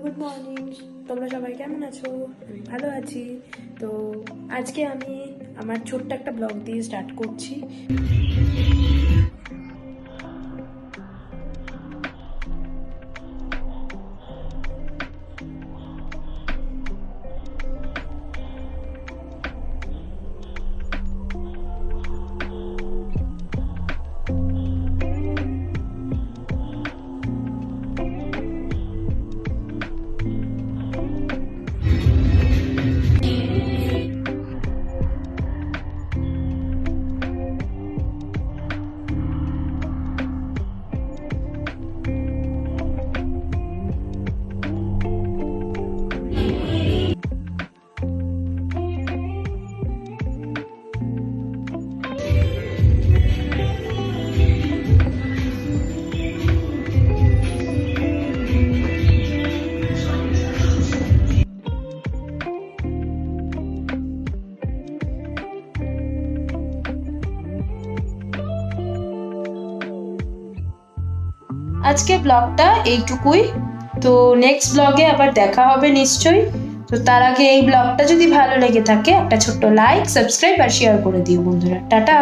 Good morning. তোমরা সবাই কেমন আছো? ভালো আছি। তো আজকে আমি আমার ছোট্ট একটা ব্লগ দিয়ে স্টার্ট করছি। আজকে ব্লগটা এইটুকুই। তো নেক্সট ব্লগে আবার দেখা হবে নিশ্চয়ই। তো তার আগে এই ব্লগটা যদি ভালো লেগে থাকে একটা ছোট্ট লাইক, সাবস্ক্রাইব আর শেয়ার করে দিও বন্ধুরা। টাটা।